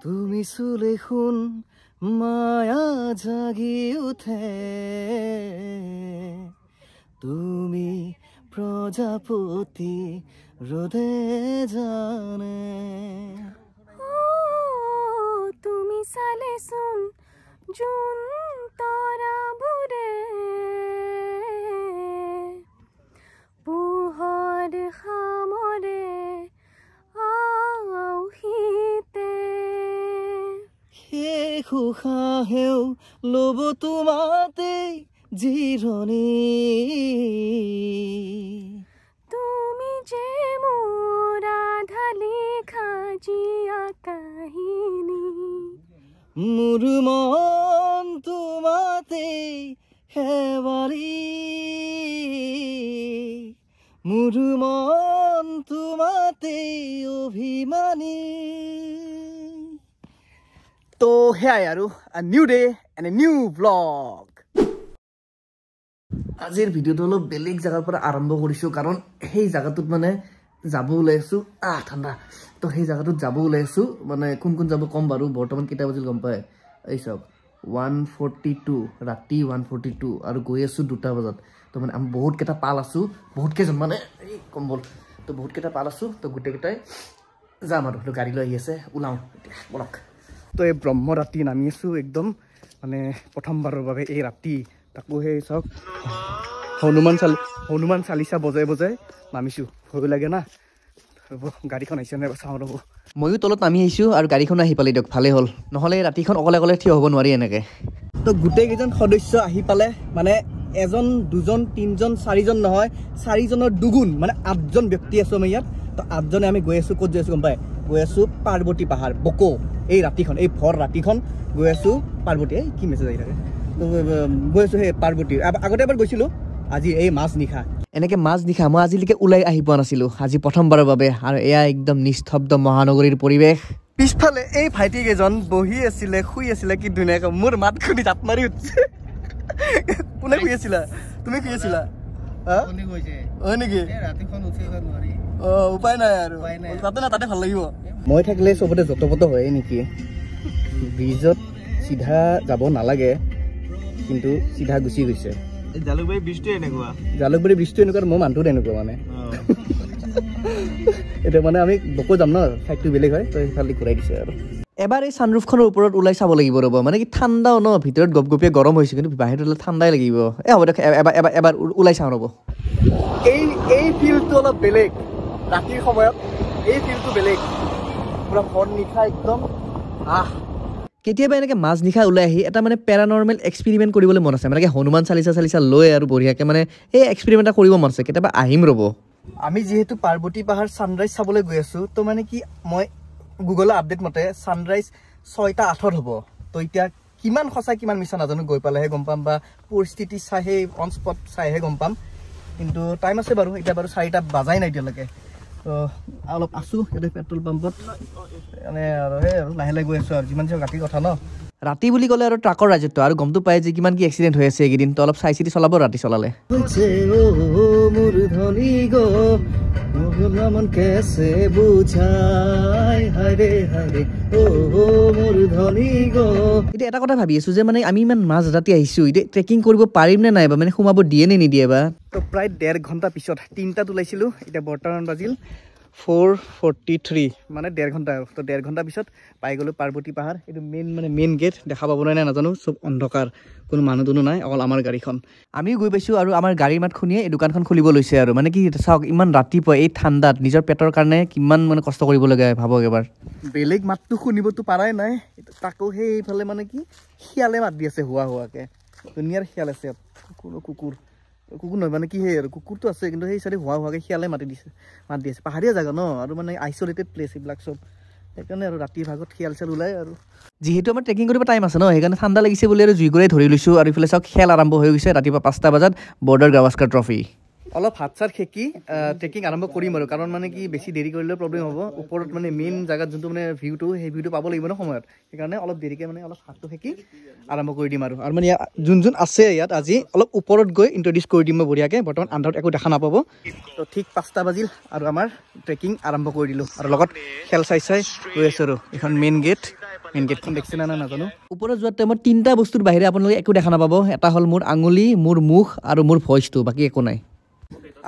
তুমি চুলে শুন মায়া জাগি উঠে তুমি প্ৰজাপতি ৰোদে জানে তুমি চালে চোন জোন তৰাবোৰে পোহৰ সামৰে আউহিতে সেই উশাহেও ল'ব তোমাতেই জিৰণি তুমি যে মোৰ আধালি খাজিয়া কাহিনী মোৰ মন তোমাতেই হেৱালি মোৰ মন তোমাতেই অভিমানী তো হেয়াই আৰু new day and a new blog আজিৰ ভিডিঅ'টো অলপ বেলেগ জেগাৰ পৰা আৰম্ভ কৰিছোঁ কাৰণ সেই জেগাটোত মানে যাব ওলাইছোঁ ঠাণ্ডা তো সেই জেগাটোত যাব ওলাইছোঁ মানে কোন কোন যাব ক'ম বাৰু বৰ্তমান কেইটা বাজিল গম পায় এই চাওক 1:42 ৰাতি 1:42 আৰু গৈ আছোঁ 2টা বজাত তো মানে আমি বহুতকেইটা পাল আছোঁ বহুতকেইজন মানে এই কম্বল তো বহুতকেইটা পাল আছোঁ তো গোটেইকেইটাই যাম আৰু গাড়ী লৈ আহি আছে ওলাওঁ এতিয়া বলক তো এই ব্ৰহ্ম ৰাতি নামি আছোঁ একদম মানে প্ৰথমবাৰৰ বাবে এই ৰাতি তাকো সেই চাওক হনুমান চালিচা বজাই বজাই নামিছোঁ ভয় লাগে না ৰ'ব গাড়ীখন আহিছে নে চাওঁ ৰ'ব ময়ো তলত নামি আহিছোঁ আৰু গাড়ীখন আহি পালে দিয়ক ভালেই হ'ল নহ'লে ৰাতিখন অকলে অকলে থিয় হ'ব নোৱাৰি এনেকৈ তো গোটেইকেইজন সদস্য আহি পালে মানে এজন দুজন তিনিজন চাৰিজন নহয় চাৰিজনৰ দুগুণ মানে 8জন ব্যক্তি আছোঁ আমি ইয়াত তো 8জনে আমি গৈ আছোঁ ক'ত গৈ আছোঁ গম পায় গৈ আছোঁ পাৰ্বতী পাহাৰ বকো এই ৰাতিখন এই ভৰ ৰাতিখন গৈ আছোঁ পাৰ্বতী এই কি মেছেজ আহি থাকে গৈ আছোঁ সেই পাৰ্বতী আগতে এবাৰ গৈছিলোঁ আজি এই মাছ নিশা এনেকৈ মাছ নিশা মই আজিলৈকে ওলাই আহি পোৱা নাছিলোঁ আজি প্ৰথমবাৰৰ বাবে আৰু এয়া একদম নিস্তব্ধ মহানগৰীৰ পৰিৱেশ পিছফালে এই ভাইটিকেইজন বহি আছিলে শুই আছিলে কি ধুনীয়াকৈ মোৰ মাত শুনি জাপ মাৰি উঠিছে কোনে শুই আছিলা তুমি শুই আছিলা হয় নেকি উপায় নাই আৰু তাতে ভাল লাগিব মই থাকিলে চবতে যতপত হয় নেকি ব্ৰিজত চিধা যাব নালাগে কিন্তু চিধা গুচি গৈছে জালুকবাৰী ব্ৰিজটো এনেকুৱা মোৰ মানুহটো তেনেকুৱা মানে এতিয়া মানে আমি বকো যাম ন ঠাইটো বেলেগ হয় তো সেইফালে ঘূৰাই দিছে আৰু এবাৰ এই ছানৰুফখনৰ ওপৰত ওলাই চাব লাগিব ৰ'ব মানে কি ঠাণ্ডাও ন ভিতৰত গপগপিয়ে গৰম হৈছে কিন্তু বাহিৰত ওলাই ঠাণ্ডাই লাগিব হ'ব দিয়ক এবাৰ ওলাই চাওঁ ৰ'ব এই ফিল্ডটো অলপ বেলেগ ৰাতিৰ সময়ত এই ফিল্ডটো বেলেগ পুৰা ভৰ নিশা একদম কেতিয়াবা এনেকৈ মাছ নিশা ওলাই আহি এটা মানে পেৰানৰ্মেল এক্সপেৰিমেণ্ট কৰিবলৈ মন আছে মানে হনুমান চালিচা লৈ আৰু বঢ়িয়াকৈ মানে এই এক্সপেৰিমেণ্ট এটা কৰিব মন আছে কেতিয়াবা আহিম ৰ'ব আমি যিহেতু পাৰ্বতী পাহাৰ ছানৰাইজ চাবলৈ গৈ আছোঁ তো মানে কি মই গুগলৰ আপডেট মতে ছানৰাইজ 6:08 হ'ব তো এতিয়া কিমান সঁচা কিমান মিছা নাজানো গৈ পালেহে গম পাম বা পৰিস্থিতি চাইহে অন স্পট চাইহে গম পাম কিন্তু টাইম আছে বাৰু এতিয়া বাৰু 4টা বাজাই নাই এতিয়ালৈকে তো অলপ আছোঁ ইয়াতে পেট্ৰল পাম্পত মানে আৰু সেই আৰু লাহে লাহে গৈ আছোঁ আৰু যিমান চাওক ৰাতিৰ কথা ন ৰাতি বুলি ক'লে আৰু ট্ৰাকৰ ৰাজত্ব আৰু গমটো পায় যে কিমান কি এক্সিডেণ্ট হৈ আছে এইকেইদিন তো অলপ চাই চিতি চলাব ৰাতি চলালে এতিয়া এটা কথা ভাবি আছোঁ যে মানে আমি ইমান মাছ ৰাতি আহিছোঁ এতিয়া ট্ৰেকিং কৰিব পাৰিম নে নাই বা মানে সোমাব দিয়ে নে নিদিয়ে বা তো প্ৰায় 1.5 ঘণ্টা পিছত 3টাত ওলাইছিলোঁ এতিয়া বৰ্তমান বাজিল 4:43 মানে 1.5 ঘণ্টা আৰু তো 1.5 ঘণ্টা পিছত পাই গ'লোঁ পাৰ্বতী পাহাৰ এইটো মেইন গেট দেখা পাব নাই নাজানো চব অন্ধকাৰ কোনো মানুহ দুনো নাই অকল আমাৰ গাড়ীখন আমিও গৈ পাইছোঁ আৰু আমাৰ গাড়ীৰ মাত শুনিয়ে এই দোকানখন খুলিব লৈছে আৰু মানে কি চাওক ইমান ৰাতিপুৱা এই ঠাণ্ডাত নিজৰ পেটৰ কাৰণে কিমান মানে কষ্ট কৰিব লাগে ভাবক এবাৰ বেলেগ মাতটো শুনিবতো পাৰাই নাই তাকো সেইফালে মানে কি শিয়ালে মাত দি আছে হোৱাকৈ ধুনীয়াৰ শিয়াল আছে কুকুৰ নহয় মানে কি সেই আৰু কুকুৰটো আছে কিন্তু সেই চাইডে হোৱাকৈ শিয়ালে মাত দি আছে পাহাৰীয়া জেগা ন আৰু মানে আইচলেটেড প্লেচ এইবিলাক চব সেইকাৰণে আৰু ৰাতিৰ ভাগত শিয়াল চিয়াল ওলাই আৰু যিহেতু আমাৰ ট্ৰেকিং কৰিব টাইম আছে ন সেইকাৰণে ঠাণ্ডা লাগিছে বুলি আৰু জুই গৰাই ধৰি লৈছোঁ আৰু ইফালে চাওক খেল আৰম্ভ হৈ গৈছে ৰাতিপুৱা 5টা বজাত বৰ্ডাৰ গাভাস্কাৰ ট্ৰফি অলপ হাত চাত খেকি ট্ৰেকিং আৰম্ভ কৰিম আৰু কাৰণ মানে কি বেছি দেৰি কৰিলেও প্ৰব্লেম হ'ব ওপৰত মানে মেইন জেগাত যোনটো মানে ভিউটো সেই ভিউটো পাব লাগিব ন সময়ত সেইকাৰণে অলপ দেৰিকৈ মানে অলপ হাতটো খেকি আৰম্ভ কৰি দিম আৰু মানে যোন আছে ইয়াত আজি অলপ ওপৰত গৈ ইণ্ট্ৰডিউচ কৰি দিম মই বঢ়িয়াকৈ বৰ্তমান আন্ধাৰত একো দেখা নাপাব তো ঠিক 5টা বাজিল আৰু আমাৰ ট্ৰেকিং আৰম্ভ কৰি দিলোঁ আৰু লগত খেল চাই গৈ আছোঁ আৰু এখন মেইন গেট মেইন গেটখন দেখিছে না নাজানো ওপৰত যোৱাৰ টাইমত তিনিটা বস্তুৰ বাহিৰে আপোনালোকে একো দেখা নাপাব এটা হ'ল মোৰ আঙুলি মোৰ মুখ আৰু মোৰ ভইচটো বাকী একো নাই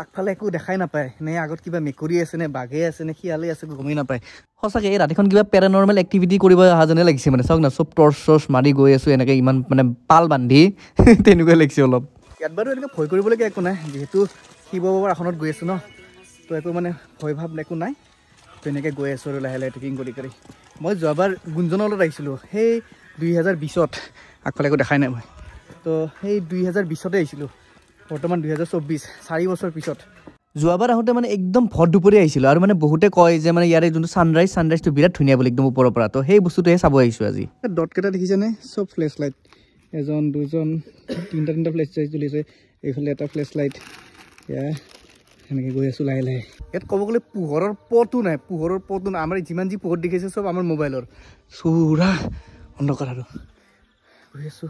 আগফালে একো দেখাই নাপায় নে আগত কিবা মেকুৰী আছে নে বাঘে আছে নে শিয়ালে আছে গমেই নাপায় সঁচাকৈ এই ৰাতিখন কিবা পেৰানৰ্মেল এক্টিভিটি কৰিব অহা যেনে লাগিছে মানে চাওক না চব টৰ্চ মাৰি গৈ আছোঁ এনেকৈ ইমান মানে পাল বান্ধি তেনেকুৱাই লাগিছে অলপ ইয়াত বাৰু এনেকৈ ভয় কৰিবলগীয়া একো নাই যিহেতু শিৱ বাবাৰ আসনত গৈ আছোঁ ন তো একো মানে ভয় ভাৱ একো নাই তো এনেকৈ গৈ আছোঁ আৰু লাহে লাহে ট্ৰেকিং কৰি কৰি মই যোৱাবাৰ গুঞ্জনলত আহিছিলোঁ সেই 2020ত আগফালে একো দেখাই নাই মই তো সেই 2020তে আহিছিলোঁ বৰ্তমান 2024 4 বছৰ পিছত যোৱাবাৰ আহোঁতে মানে একদম ভৰ দুপৰীয়া আহিছিলোঁ আৰু মানে বহুতে কয় যে মানে ইয়াৰে যোনটো ছানৰাইজটো বিৰাট ধুনীয়া বুলি একদম ওপৰৰ পৰা তো সেই বস্তুটোহে চাব আহিছোঁ আজি ডটকেইটা দেখিছেনে চব ফ্লেছ লাইট এজন দুজন তিনিটা ফ্লেছ লাইট জ্বলিছে এইফালে এটা ফ্লেছ লাইট এয়া এনেকৈ গৈ আছোঁ লাহে লাহে ইয়াত ক'ব গ'লে পোহৰৰ পথো নাই আমাৰ যিমান যি পোহৰ দেখিছে চব আমাৰ মোবাইলৰ চুৰা অন্ধকাৰ আৰু গৈ আছোঁ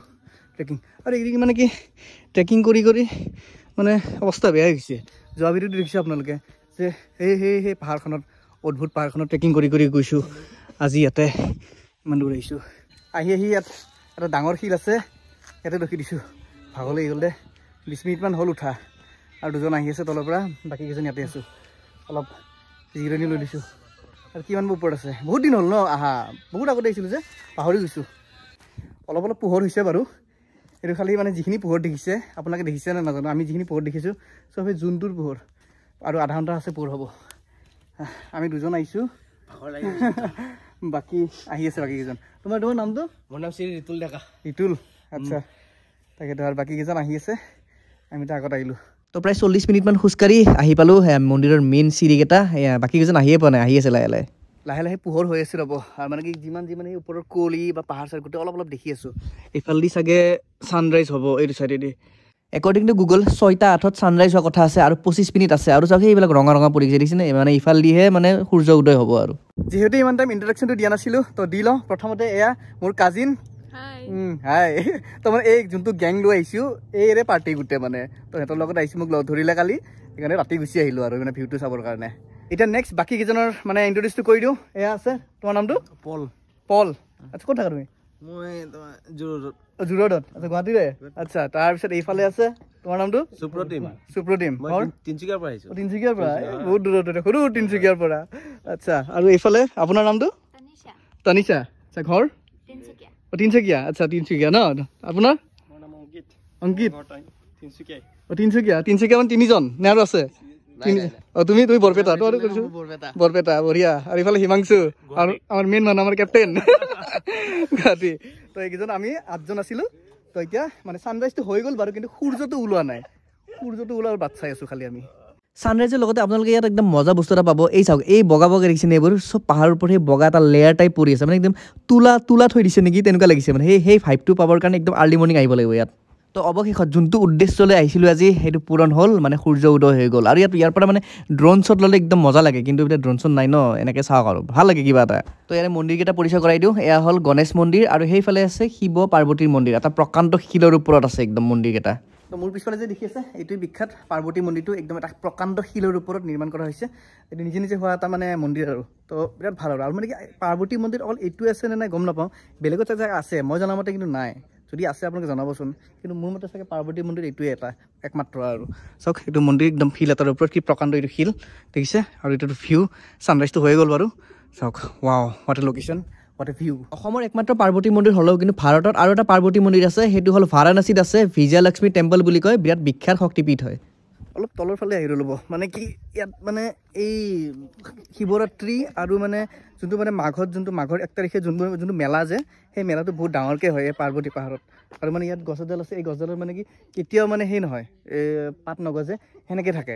ট্ৰেকিং আৰু এইকেইদিন মানে কি ট্ৰেকিং কৰি কৰি মানে অৱস্থা বেয়া হৈ গৈছে যোৱা ভিডিঅ'টো দেখিছে আপোনালোকে যে সেই পাহাৰখনত অদ্ভুত পাহাৰখনত ট্ৰেকিং কৰি কৰি গৈছোঁ আজি ইয়াতে ইমান দূৰ আহিছোঁ আহি ইয়াত এটা ডাঙৰ শিল আছে ইয়াতে ৰখি দিছোঁ ভাগৰ লাগি গ'ল দে 20 মিনিটমান হ'ল উঠা আৰু দুজন আহি আছে তলৰ পৰা বাকীকেইজন ইয়াতে আছোঁ অলপ জিৰণি লৈ দিছোঁ আৰু কিমান ওপৰত আছে বহুত দিন হ'ল ন আহা বহুত আগতে আহিছিলোঁ যে পাহৰি গৈছোঁ অলপ পোহৰ হৈছে বাৰু এইটো খালি মানে যিখিনি পোহৰ দেখিছে আপোনালোকে দেখিছে নে নাজানো আমি যিখিনি পোহৰ দেখিছোঁ চব সেই জোনটোৰ পোহৰ আৰু আধা ঘণ্টা আছে পোহৰ হ'ব আমি দুজন আহিছোঁ বাকী আহি আছে বাকীকেইজন তোমাৰ নামটো মোৰ নাম শ্ৰী ৰিতুল ডেকা ৰিতুল আচ্ছা তাকেতো আৰু বাকীকেইজন আহি আছে আমি তাৰ আগত আহিলোঁ তো প্ৰায় 40 মিনিটমান খোজকাঢ়ি আহি পালোঁ মন্দিৰৰ মেইন চিৰিকেইটা বাকীকেইজন আহিয়ে পোৱা নাই আহি আছে লাহে লাহে পোহৰ হৈ আছে ৰ'ব আৰু মানে কি যিমান সেই ওপৰৰ কুঁৱলী বা পাহাৰ চাৰ গোটেই অলপ দেখি আছোঁ এইফালেদি চাগে ছানৰাইজ হ'ব এইটো চাইডেদি একৰ্ডিং টু গুগল 6:08 ছানৰাইজ হোৱা কথা আছে আৰু 25 মিনিট আছে আৰু চাওক সেইবিলাক ৰঙা পৰি গৈছে দেখিছেনে মানে ইফালেদিহে মানে সূৰ্য উদয় হ'ব আৰু যিহেতু ইমান টাইম ইণ্ট্ৰডাকশ্যনটো দিয়া নাছিলোঁ তো দি লওঁ প্ৰথমতে এয়া মোৰ কাজিন হাই তো মানে এই যোনটো গেং লৈ আহিছোঁ এইৰে পাৰ্টি গোটেই মানে তো সিহঁতৰ লগত আহিছোঁ মোক লগ ধৰিলে কালি সেইকাৰণে ৰাতি গুচি আহিলোঁ আৰু মানে ভিউটো চাবৰ কাৰণে এতিয়া নেক্সট বাকীকেইজনৰ মানে ইণ্ট্ৰডিউচটো কৰি দিওঁ এয়া আছে তোমাৰ নামটো পল আচ্ছা ক'ত থাকা তুমি মই জোৰডত আচ্ছা গুৱাহাটীৰে আচ্ছা তাৰপিছত এইফালে আছে তোমাৰ নামটো সুপ্ৰতিম তিনিচুকীয়াৰ পৰা বহুত দূৰত সৰু তিনিচুকীয়াৰ পৰা আচ্ছা আৰু এইফালে আপোনাৰ নামটো তনিষা আচ্ছা ঘৰ তিনিচুকীয়া আচ্ছা তিনিচুকীয়া ন আপোনাৰ অংকিত তিনিচুকীয়া মানে তিনিজন নে আৰু আছে তুমি বৰপেটা বৰপেটা বঢ়িয়া আৰু ইফালে হিমাংশু আৰু আমাৰ মেইন মানুহ আমাৰ কেপ্টেইন গুৱাহাটী তো এইকেইজন আমি 8জন আছিলোঁ তো এতিয়া মানে ছানৰাইজটো হৈ গ'ল বাৰু কিন্তু সূৰ্যটো ওলোৱা নাই সূৰ্যটো ওলোৱাৰ বাট চাই আছোঁ খালি আমি ছানৰাইজৰ লগতে আপোনালোকে ইয়াত একদম মজা বস্তু এটা পাব এই চাওক এই বগা দেখিছেনে এইবোৰ চব পাহাৰৰ ওপৰত সেই বগা এটা লেয়াৰ টাইপ পৰি আছে মানে একদম তোলা থৈ দিছে নেকি তেনেকুৱা লাগিছে মানে সেই ভাইবটো পাবৰ কাৰণে একদম আৰ্লি মৰ্ণিং আহিব লাগিব ইয়াত তো অৱশেষত যোনটো উদ্দেশ্যলৈ আহিছিলোঁ আজি সেইটো পূৰণ হ'ল মানে সূৰ্য উদয় হৈ গ'ল আৰু ইয়াৰ পৰা মানে ড্ৰোন শ্বট ল'লে একদম মজা লাগে কিন্তু এতিয়া ড্ৰোন শ্বট নাই ন এনেকৈ চাওক আৰু ভাল লাগে কিবা এটা তো ইয়াৰে মন্দিৰকেইটা পৰিচয় কৰাই দিওঁ এয়া হ'ল গণেশ মন্দিৰ আৰু সেইফালে আছে শিৱ পাৰ্বতীৰ মন্দিৰ এটা প্ৰকাণ্ড শিলৰ ওপৰত আছে একদম মন্দিৰকেইটা তো মোৰ পিছফালে যে দেখি আছে এইটোৱে বিখ্যাত পাৰ্বতী মন্দিৰটো একদম এটা প্ৰকাণ্ড শিলৰ ওপৰত নিৰ্মাণ কৰা হৈছে এইটো নিজে হোৱা এটা মানে মন্দিৰ আৰু তো বিৰাট ভাল আৰু মানে কি পাৰ্বতী মন্দিৰ অকল এইটোৱে আছে নে নাই গম নাপাওঁ বেলেগত জেগা আছে মই জনামতে কিন্তু নাই যদি আছে আপোনালোকে জনাবচোন কিন্তু মোৰ মতে চাগে পাৰ্বতী মন্দিৰ এইটোৱে এটা একমাত্ৰ আৰু চাওক এইটো মন্দিৰ একদম শিল এটাৰ ওপৰত কি প্ৰকাণ্ড এইটো শিল দেখিছে আৰু এইটো ভিউ ছানৰাইজটো হৈ গ'ল বাৰু চাওক wow what a location what a view অসমৰ একমাত্ৰ পাৰ্বতী মন্দিৰ হ'লেও কিন্তু ভাৰতত আৰু এটা পাৰ্বতী মন্দিৰ আছে সেইটো হ'ল ভাৰাণসীত আছে বিজয়ালক্ষ্মী টেম্পল বুলি কয় বিৰাট বিখ্যাত শক্তিপীঠ হয় অলপ তলৰ ফালে আহি ল'ব মানে কি ইয়াত মানে এই শিৱৰাত্ৰি আৰু মানে যোনটো মানে মাঘৰ 1 তাৰিখে যোনটো মেলা যে সেই মেলাটো বহুত ডাঙৰকৈ হয় এই পাৰ্বতী পাহাৰত আৰু মানে ইয়াত গছ এডাল আছে এই গছডালৰ মানে কি কেতিয়াও মানে সেই নহয় পাত নগজে সেনেকৈ থাকে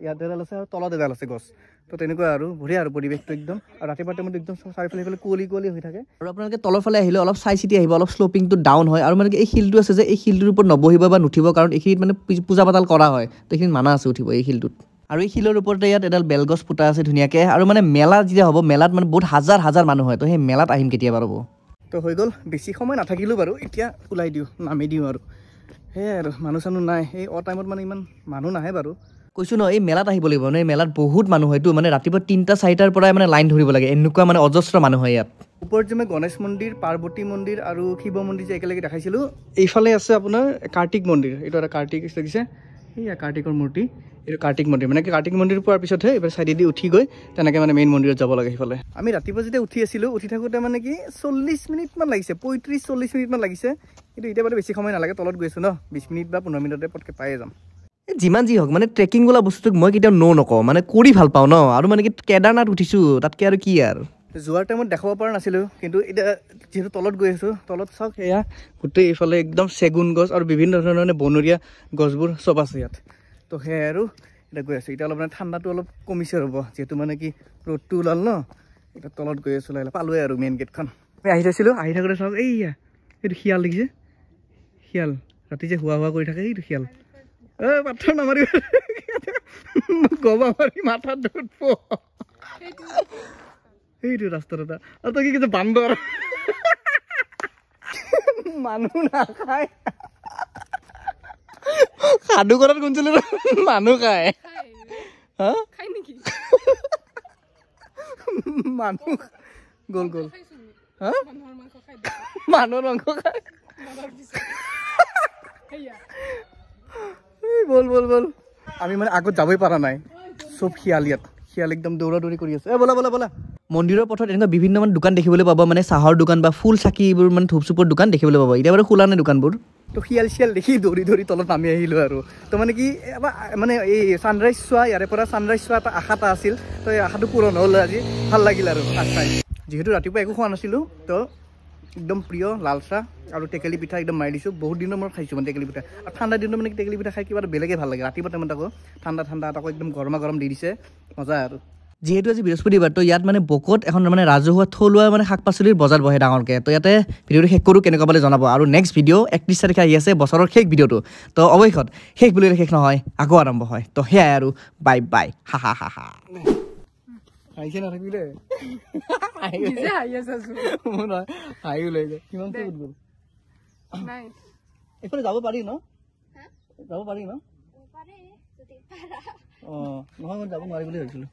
ইয়াত এডাল আছে আৰু তলত এডাল আছে গছ তো তেনেকুৱা আৰু বঢ়িয়া আৰু পৰিৱেশটো একদম আৰু ৰাতিপুৱা টাইমত একদম চাৰিওফালে কুঁৱলী হৈ থাকে আৰু আপোনালোকে তলৰ ফালে আহিলে অলপ চাই চিতি আহিব অলপ শ্লপিংটো ডাউন হয় আৰু মানে এই শিলটো আছে যে এই শিলটোৰ ওপৰত নবহিব বা নুঠিব কাৰণ এইখিনিত মানে পূজা পাতাল কৰা হয় তো এইখিনিত মানা আছে উঠিব এই শিলটোত আৰু এই শিলৰ ওপৰতে ইয়াত এডাল বেলগছ পোতা আছে ধুনীয়াকৈ আৰু মানে মেলা যেতিয়া হ'ব মেলাত মানে বহুত হাজাৰ মানুহ হয় তো সেই মেলাত আহিম কেতিয়াবা ৰ'ব তো হৈ গ'ল বেছি সময় নাথাকিলোঁ বাৰু এতিয়া ওলাই দিওঁ নামি দিওঁ আৰু সেয়াই আৰু মানুহ চানুহ নাই এই টাইমত মানে ইমান মানুহ নাহে বাৰু কৈছো ন এই মেলাত আহিব লাগিব মানে মেলাত বহুত মানুহ হয়তো মানে ৰাতিপুৱা 3টা 4টাৰ পৰাই মানে লাইন ধৰিব লাগে এনেকুৱা মানে অজস্ৰ মানুহ হয় ইয়াত ওপৰত যে মই গণেশ মন্দিৰ পাৰ্বতী মন্দিৰ আৰু শিৱ মন্দিৰ যে একেলগে দেখাইছিলো এইফালে আছে আপোনাৰ কাৰ্তিক মন্দিৰ এইটো এটা কাৰ্তিক দেখিছে এইয়া কাৰ্তিকৰ মূৰ্তি এইটো কাৰ্তিক মন্দিৰ মানে কাৰ্তিক মন্দিৰ পোৱাৰ পিছতহে এইবাৰ চাইডেদি উঠি গৈ তেনেকৈ মানে মেইন মন্দিৰত যাব লাগে সেইফালে আমি ৰাতিপুৱা যেতিয়া উঠি আছিলোঁ উঠি থাকোঁতে মানে কি 40 মিনিটমান লাগিছে 35-40 মিনিটমান লাগিছে কিন্তু এতিয়া বাৰু বেছি সময় নালাগে তলত গৈছোঁ ন 20 মিনিট বা 15 মিনিটতে পটকৈ পায়ে যাম যিমান যি হওক মানে ট্ৰেকিং বোলা বস্তুটোক মই কেতিয়াও নকওঁ মানে কৰি ভাল পাওঁ ন আৰু মানে কি কেদাৰনাথ উঠিছোঁ তাতকৈ আৰু কি আৰু যোৱাৰ টাইমত দেখাব পৰা নাছিলোঁ কিন্তু এতিয়া যিহেতু তলত গৈ আছোঁ তলত চাওক সেয়া গোটেই এইফালে একদম চেগুন গছ আৰু বিভিন্ন ধৰণৰ বনৰীয়া গছবোৰ চব আছে ইয়াত তো সেয়াই আৰু এতিয়া গৈ আছোঁ এতিয়া অলপ মানে ঠাণ্ডাটো অলপ কমিছে ৰ'ব যিহেতু মানে কি ৰ'দটো ওলাল ন এতিয়া তলত গৈ আছোঁ লাহে পালোৱে আৰু মেইন গেটখন আমি আহি থৈছিলোঁ আহি থাকোঁতে চাওক এইয়া এইটো শিয়াল দেখিছে শিয়াল ৰাতি যে হোৱা কৰি থাকে এইটো শিয়াল পাথৰ নামাৰিব গবা মাৰি মাথাত দুখ এইটো ৰাস্তাত এটা আৰু তই কি কৈছে বান্দৰ মানুহ নাখায় সাধু কৰাত কোনছিল মানুহ খায় হা মানুহ গ'ল হা মানুহৰ মাংস খায় বল আমি মানে আগত যাবই পৰা নাই চব শিয়াল ইয়াত শিয়াল একদম দৌৰা দৌৰি কৰি আছে বলা মন্দিৰৰ পথত এনেকুৱা বিভিন্ন মানে দোকান দেখিবলৈ পাব মানে চাহৰ দোকান বা ফুল চাকি এইবোৰ মানে ধূপ চুপৰ দোকান দেখিবলৈ পাব এতিয়া বাৰু খোলা নাই দোকানবোৰ তো শিয়াল দেখি দৌৰি তলত নামি আহিলোঁ আৰু তো মানে কি মানে এই ছানৰাইজ চোৱা ইয়াৰে পৰা ছানৰাইজ চোৱা এটা আশা এটা আছিল তো এই আশাটো পূৰণ হ'ল আজি ভাল লাগিল আৰু চাই যিহেতু ৰাতিপুৱা একো খোৱা নাছিলোঁ তো একদম প্ৰিয় লাল চাহ আৰু টেকেলি পিঠা একদম মাৰি দিছোঁ বহুত দিনৰ মূৰত খাইছোঁ মানে টেকেলি পিঠা আৰু ঠাণ্ডা দিনত মানে টেকেলি পিঠা খাই কিবা এটা বেলেগে ভাল লাগে ৰাতিপুৱা টাইমত আকৌ ঠাণ্ডা আকৌ একদম গৰম দি দিছে মজা আৰু যিহেতু আজি বৃহস্পতিবাৰ তো ইয়াত মানে বকত এখন মানে ৰাজহুৱা থলুৱা মানে শাক পাচলিৰ বজাৰ বহে ডাঙৰকৈ তো ইয়াতে ভিডিঅ'টো শেষ কৰোঁ কেনেকুৱা পালে জনাব আৰু নেক্সট ভিডিঅ' 31 তাৰিখে আহি আছে বছৰৰ শেষ ভিডিঅ'টো তো অৱশ্যত শেষ বুলিলে শেষ নহয় আকৌ আৰম্ভ হয় তো সেয়াই আৰু বাই হা আহিছে নাথাকিলে এইফালে যাব পাৰি ন অঁ নহয় মই যাব নোৱাৰি বুলি ভাবিছিলোঁ